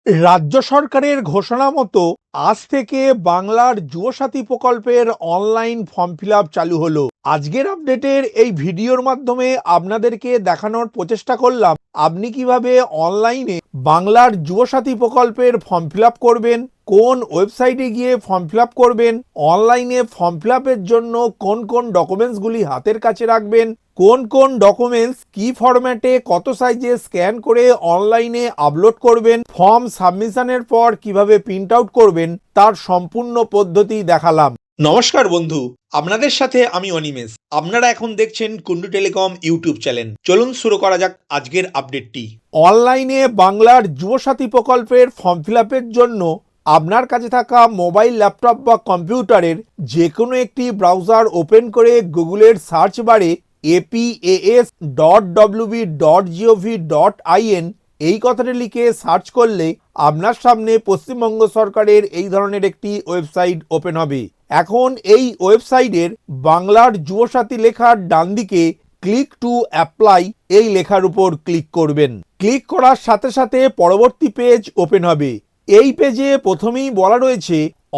রাজ্য সরকারের ঘোষণা মতো আজ থেকে বাংলার যুবসাথী প্রকল্পের অনলাইন ফর্ম ফিল আপ চালু হলো। আজকের আপডেটের এই ভিডিওর মাধ্যমে আপনাদেরকে দেখানোর প্রচেষ্টা করলাম আপনি কিভাবে অনলাইনে বাংলার যুবসাথী প্রকল্পের ফর্ম ফিল আপ করবেন, কোন ওয়েবসাইটে গিয়ে ফর্ম ফিল আপ করবেন, অনলাইনে ফর্ম ফিল আপের জন্য কোন কোন ডকুমেন্টসগুলি হাতের কাছে রাখবেন, কোন কোন ডকুমেন্টস কি ফরম্যাটে কত সাইজে স্ক্যান করে অনলাইনে আপলোড করবেন, ফর্ম সাবমিশনের পর কিভাবে প্রিন্ট আউট করবেন তার সম্পূর্ণ পদ্ধতি দেখালাম। নমস্কার বন্ধু, আপনাদের সাথে আমি অনিমেষ। আপনারা এখন দেখছেন কুন্ডু টেলিকম ইউটিউব চ্যানেল। চলুন শুরু করা যাক আজকের আপডেটটি। অনলাইনে বাংলার যুবসাথী প্রকল্পের ফর্ম ফিল আপের জন্য আপনার কাছে থাকা মোবাইল, ল্যাপটপ বা কম্পিউটারের যে কোনো একটি ব্রাউজার ওপেন করে গুগলের সার্চ বারে apas.wb.gov.in এই কথাটি লিখে সার্চ করলে আপনার সামনে পশ্চিমবঙ্গ সরকারের এই ধরনের একটি ওয়েবসাইট ওপেন হবে। এখন এই ওয়েবসাইটের বাংলার যুবসাথী লেখার ডান দিকে ক্লিক টু অ্যাপ্লাই এই লেখার উপর ক্লিক করবেন। ক্লিক করার সাথে সাথে পরবর্তী পেজ ওপেন হবে। এই পেজে প্রথমেই বলা রয়েছে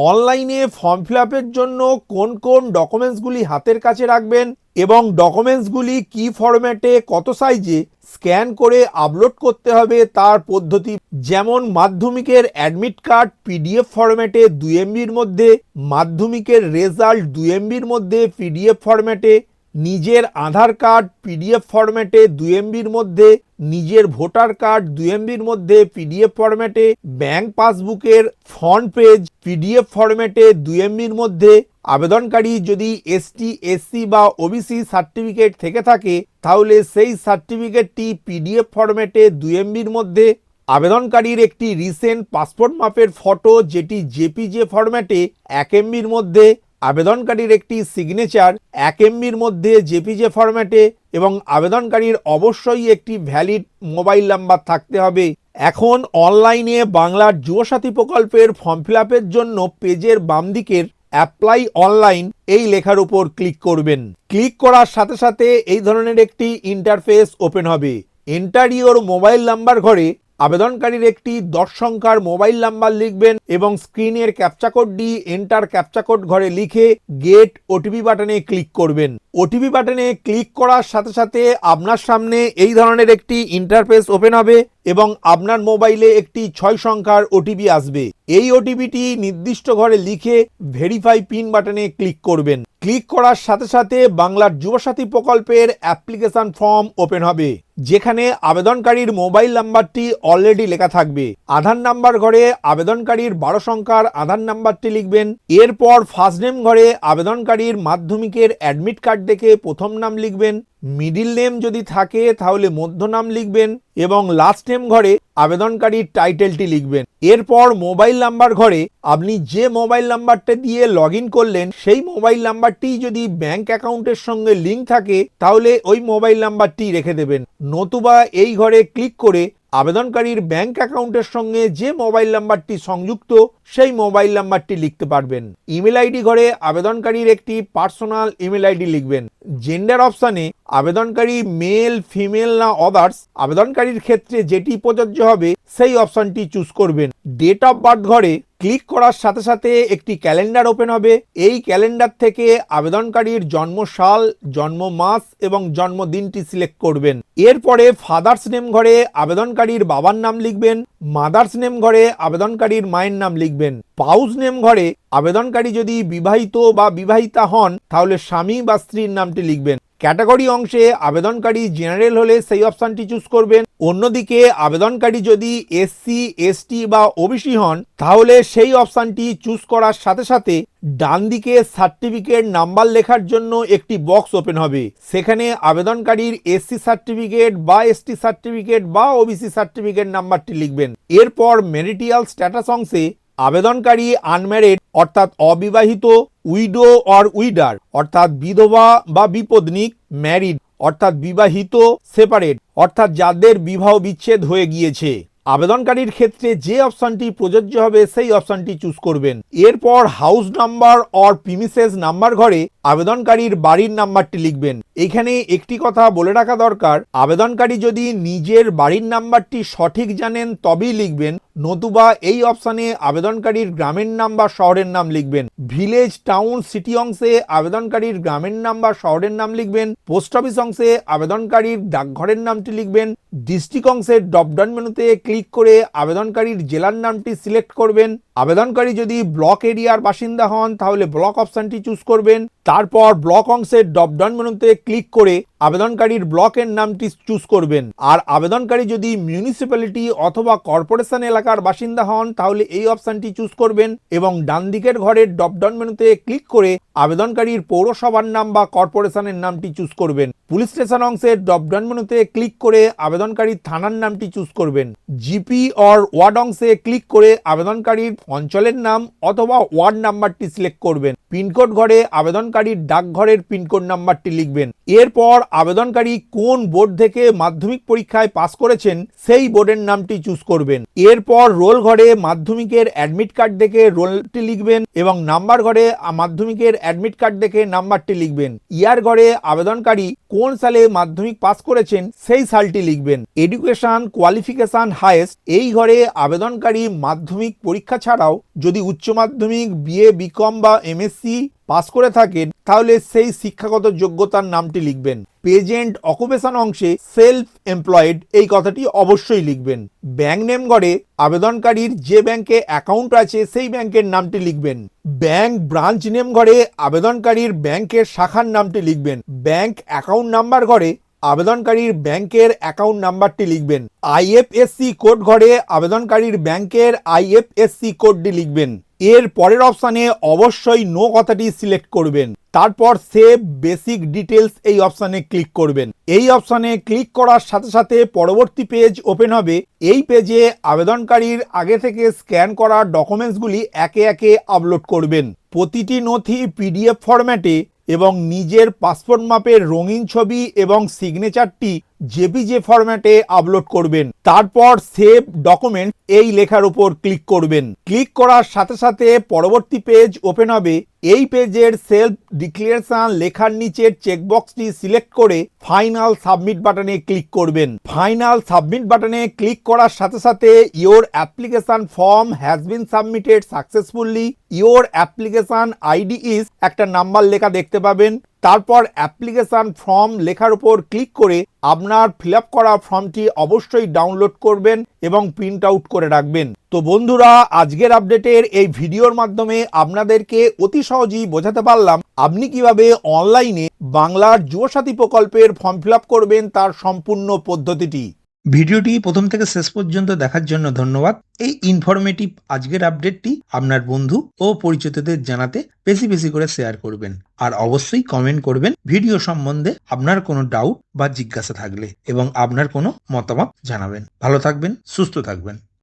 অনলাইনে ফর্ম ফিল আপের জন্য কোন কোন ডকুমেন্টসগুলি হাতের কাছে রাখবেন এবং ডকুমেন্টসগুলি কি ফরম্যাটে কত সাইজে স্ক্যান করে আপলোড করতে হবে তার পদ্ধতি। যেমন মাধ্যমিকের অ্যাডমিট কার্ড পিডিএফ ফরম্যাটে 2 MBর মধ্যে, মাধ্যমিকের রেজাল্ট 2 MBর মধ্যে পিডিএফ ফরম্যাটে, নিজের আধার কার্ড পিডিএফ ফরম্যাটে 2 MBর মধ্যে, নিজের ভোটার কার্ড 2 MBর মধ্যে পিডিএফ ফরম্যাটে, ব্যাংক পাসবুকের ফ্রন্ট পেজ পিডিএফ ফরম্যাটে 2 MBর মধ্যে। আবেদনকারী যদি এসটি, এসসি বা ওবিসি সার্টিফিকেট থেকে থাকে তাহলে সেই সার্টিফিকেটটি পিডিএফ ফরম্যাটে 2 MBর মধ্যে। আবেদনকারীর একটি রিসেন্ট পাসপোর্ট মাপের ফটো যেটি জেপিজে ফরম্যাটে 1 MBর মধ্যে। আবেদনকারীর একটি সিগনেচার 1 MBর মধ্যে জেপিজে ফরম্যাটে এবং আবেদনকারীর অবশ্যই একটি ভ্যালিড মোবাইল নাম্বার থাকতে হবে। এখন অনলাইনে বাংলার যুবসাথী প্রকল্পের ফর্ম ফিল আপের জন্য পেজের বাম দিকের অ্যাপ্লাই অনলাইন এই লেখার উপর ক্লিক করবেন। ক্লিক করার সাথে সাথে এই ধরনের একটি ইন্টারফেস ওপেন হবে। এন্টার ইওর মোবাইল নাম্বার ঘরে আবেদনকারীর একটি 10 সংখ্যার মোবাইল নাম্বার লিখবেন এবং স্ক্রিনের ক্যাপচা কোডটি এন্টার ক্যাপচা কোড ঘরে লিখে গেট ওটিপি বাটনে ক্লিক করবেন। ওটিপি বাটনে ক্লিক করার সাথে সাথে আপনার সামনে এই ধরনের একটি ইন্টারফেস ওপেন হবে এবং আপনার মোবাইলে একটি 6 সংখ্যার ওটিপি আসবে। এই ওটিপিটি নির্দিষ্ট ঘরে লিখে ভেরিফাই পিন বাটনে ক্লিক করবেন। ক্লিক করার সাথে সাথে বাংলার যুবসাথী প্রকল্পের অ্যাপ্লিকেশন ফর্ম ওপেন হবে, যেখানে আবেদনকারীর মোবাইল নাম্বারটি অলরেডি লেখা থাকবে। আধার নাম্বার ঘরে আবেদনকারীর 12 সংখ্যার আধার নাম্বারটি লিখবেন। এরপর ফার্স্ট নেম ঘরে আবেদনকারীর মাধ্যমিকের অ্যাডমিট কার্ড দেখে প্রথম নাম লিখবেন। মিডিল নেম যদি থাকে তাহলে মধ্য নাম লিখবেন এবং লাস্ট নেম ঘরে আবেদনকারীর টাইটেলটি লিখবেন। এরপর মোবাইল নাম্বার ঘরে আপনি যে মোবাইল নাম্বারটা দিয়ে লগ ইন করলেন সেই মোবাইল নাম্বারটি যদি ব্যাংক অ্যাকাউন্টের সঙ্গে লিঙ্ক থাকে তাহলে ওই মোবাইল নাম্বারটি রেখে দেবেন, নতুবা এই ঘরে ক্লিক করে আবেদনকারীর ব্যাংক অ্যাকাউন্টের সঙ্গে যে মোবাইল নাম্বারটি সংযুক্ত সেই মোবাইল নাম্বারটি লিখতে পারবেন। ইমেল আইডি ঘরে আবেদনকারীর একটি পার্সোনাল ইমেল আইডি লিখবেন। জেন্ডার অপশানে আবেদনকারী মেল, ফিমেল না আদার্স আবেদনকারীর ক্ষেত্রে যেটি প্রযোজ্য হবে সেই অপশানটি চুজ করবেন। ডেট অফ বার্থ ঘরে ক্লিক করার সাথে সাথে একটি ক্যালেন্ডার ওপেন হবে। এই ক্যালেন্ডার থেকে আবেদনকারীর জন্ম সাল, জন্ম মাস এবং জন্মদিনটি সিলেক্ট করবেন। এরপরে ফাদার্স নেম ঘরে আবেদনকারীর বাবার নাম লিখবেন। মাদার্স নেম ঘরে আবেদনকারীর মায়ের নাম লিখবেন। স্পাউস নেম ঘরে আবেদনকারী যদি বিবাহিত বা বিবাহিতা হন তাহলে স্বামী বা স্ত্রীর নামটি লিখবেন। ক্যাটাগরি অংশে আবেদনকারী জেনারেল হলে সেই অপশানটি চুজ করবেন। অন্যদিকে আবেদনকারী যদি এসসি, এসটি বা ওবিসি হন তাহলে সেই অপশানটি চুজ করার সাথে সাথে ডান দিকে সার্টিফিকেট নাম্বার লেখার জন্য একটি বক্স ওপেন হবে। সেখানে আবেদনকারীর এসসি সার্টিফিকেট বা এসটি সার্টিফিকেট বা ওবিসি সার্টিফিকেট নাম্বারটি লিখবেন। এরপর ম্যারিটাল স্ট্যাটাস অংশে আবেদনকারী আনম্যারিড অর্থাৎ অবিবাহিত, উইডো অর উইডার অর্থাৎ বিধবা বা বিপত্নিক, ম্যারিড অর্থাৎ বিবাহিত, সেপারেট অর্থাৎ যাদের বিবাহ বিচ্ছেদ হয়ে গিয়েছে। আবেদনকারীর ক্ষেত্রে যে অপশনটি প্রযোজ্য হবে সেই অপশনটি চুজ করবেন। এরপর house number or premises number ঘরে আবেদনকারীর বাড়ির নাম্বারটি লিখবেন। এখানে একটি কথা বলে রাখা দরকার, আবেদনকারী যদি নিজের বাড়ির নাম্বারটি সঠিক জানেন তবেই লিখবেন, নতুবা এই অপশানে আবেদনকারীর গ্রামের নাম বা শহরের নাম লিখবেন। ভিলেজ, টাউন, সিটি অংশে আবেদনকারীর গ্রামের নাম বা শহরের নাম লিখবেন। পোস্ট অফিস অংশে আবেদনকারীর ডাকঘরের নামটি লিখবেন। ডিস্ট্রিক্ট অংশের ড্রপডাউন মেনুতে ক্লিক করে আবেদনকারীর জেলার নামটি সিলেক্ট করবেন। আবেদনকারী যদি ব্লক এরিয়ার বাসিন্দা হন তাহলে ব্লক অপশনটি চুজ করবেন। তারপর ব্লক অংশের ড্রপডাউন মেনুতে ক্লিক করে আবেদনকারীর ব্লকের নামটি চুজ করবেন। আর আবেদনকারী যদি মিউনিসিপ্যালিটি অথবা কর্পোরেশন এলাকার বাসিন্দা হন তাহলে এই অপশনটি চুজ করবেন এবং ডান দিকের ঘরের ড্রপডাউন মেনুতে ক্লিক করে আবেদনকারীর পৌরসভার নাম বা কর্পোরেশনের নামটি চুজ করবেন। পুলিশ স্টেশন অংশের ড্রপডাউন মেনুতে ক্লিক করে আবেদনকারীর থানার নামটি চুজ করবেন। জিপি অর ওয়ার্ড অংশে ক্লিক করে আবেদনকারীর অঞ্চলের নাম অথবা ওয়ার্ড নাম্বারটি সিলেক্ট করবেন। পিনকোড ঘরে আবেদনকারীর ডাকঘরের পিনকোড নাম্বারটি লিখবেন। এরপর আবেদনকারী কোন বোর্ড থেকে মাধ্যমিক পরীক্ষায় পাস করেছেন সেই বোর্ডের নামটি চুজ করবেন। এরপর রোল ঘরে মাধ্যমিকের অ্যাডমিট কার্ড দেখে রোলটি লিখবেন এবং নাম্বার ঘরে মাধ্যমিকের অ্যাডমিট কার্ড দেখে নাম্বারটি লিখবেন। ইয়ার ঘরে আবেদনকারী কোন সালে মাধ্যমিক পাস করেছেন সেই সালটি লিখবেন। এডুকেশন কোয়ালিফিকেশন হাইয়েস্ট এই ঘরে আবেদনকারী মাধ্যমিক পরীক্ষা ছাড়াও যদি উচ্চ মাধ্যমিক, বিএ, বিকম বা এমএসসি পাস করে থাকেন তাহলে সেই শিক্ষাগত যোগ্যতার নামটি লিখবেন। প্রেজেন্ট অকুপেশন অংশে সেলফ এমপ্লয়েড এই কথাটি অবশ্যই লিখবেন। ব্যাংক নেম ঘরে আবেদনকারীর যে ব্যাংকে অ্যাকাউন্ট আছে সেই ব্যাংকের নামটি লিখবেন। ব্যাংক ব্রাঞ্চ নেম ঘরে আবেদনকারীর ব্যাংকের শাখার নামটি লিখবেন। ব্যাংক অ্যাকাউন্ট নাম্বার ঘরে আবেদনকারীর ব্যাংকের অ্যাকাউন্ট নাম্বারটি লিখবেন। আইএফএসসি কোড ঘরে আবেদনকারীর ব্যাংকের আইএফএসসি কোডটি লিখবেন। এর পরের অপশানে অবশ্যই নো কথাটি সিলেক্ট করবেন। তারপর সেভ বেসিক ডিটেলস এই অপশানে ক্লিক করবেন। এই অপশানে ক্লিক করার সাথে সাথে পরবর্তী পেজ ওপেন হবে। এই পেজে আবেদনকারীর আগে থেকে স্ক্যান করা ডকুমেন্টসগুলি একে একে আপলোড করবেন। প্রতিটি নথি পিডিএফ ফরম্যাটে এবং নিজের পাসপোর্ট মাপের রঙিন ছবি এবং সিগনেচারটি জেপিজি ফরম্যাটে আপলোড করবেন। তারপর সেভ ডকুমেন্ট এই লেখার উপর ক্লিক করবেন। ক্লিক করার সাথে সাথে পরবর্তী পেজ ওপেন হবে। এই পেজের সেলফ ডিক্লারেশন লেখার নিচের চেকবক্সটি সিলেক্ট করে ফাইনাল সাবমিট বাটনে ক্লিক করবেন। ফাইনাল সাবমিট বাটনে ক্লিক করার সাথে সাথে your application form has been submitted successfully, your application ID is একটা নাম্বার লেখা দেখতে পাবেন। তারপর অ্যাপ্লিকেশন ফর্ম লেখার উপর ক্লিক করে আপনার ফিল আপ করা ফর্মটি অবশ্যই ডাউনলোড করবেন এবং প্রিন্ট আউট করে রাখবেন। তো বন্ধুরা, আজকের আপডেটের এই ভিডিওর মাধ্যমে আপনাদেরকে অতি সহজেই বোঝাতে পারলাম আপনি কিভাবে অনলাইনে বাংলার যুবসাথী প্রকল্পের ফর্ম ফিল আপ করবেন তার সম্পূর্ণ পদ্ধতিটি। ভিডিওটি প্রথম থেকে শেষ পর্যন্ত দেখার জন্য ধন্যবাদ। এই ইনফরমেটিভ আজকের আপডেটটি আপনার বন্ধু ও পরিচিতদের জানাতে বেশি বেশি করে শেয়ার করবেন আর অবশ্যই কমেন্ট করবেন ভিডিও সম্বন্ধে আপনার কোনো ডাউট বা জিজ্ঞাসা থাকলে এবং আপনার কোনো মতামত জানাবেন। ভালো থাকবেন, সুস্থ থাকবেন।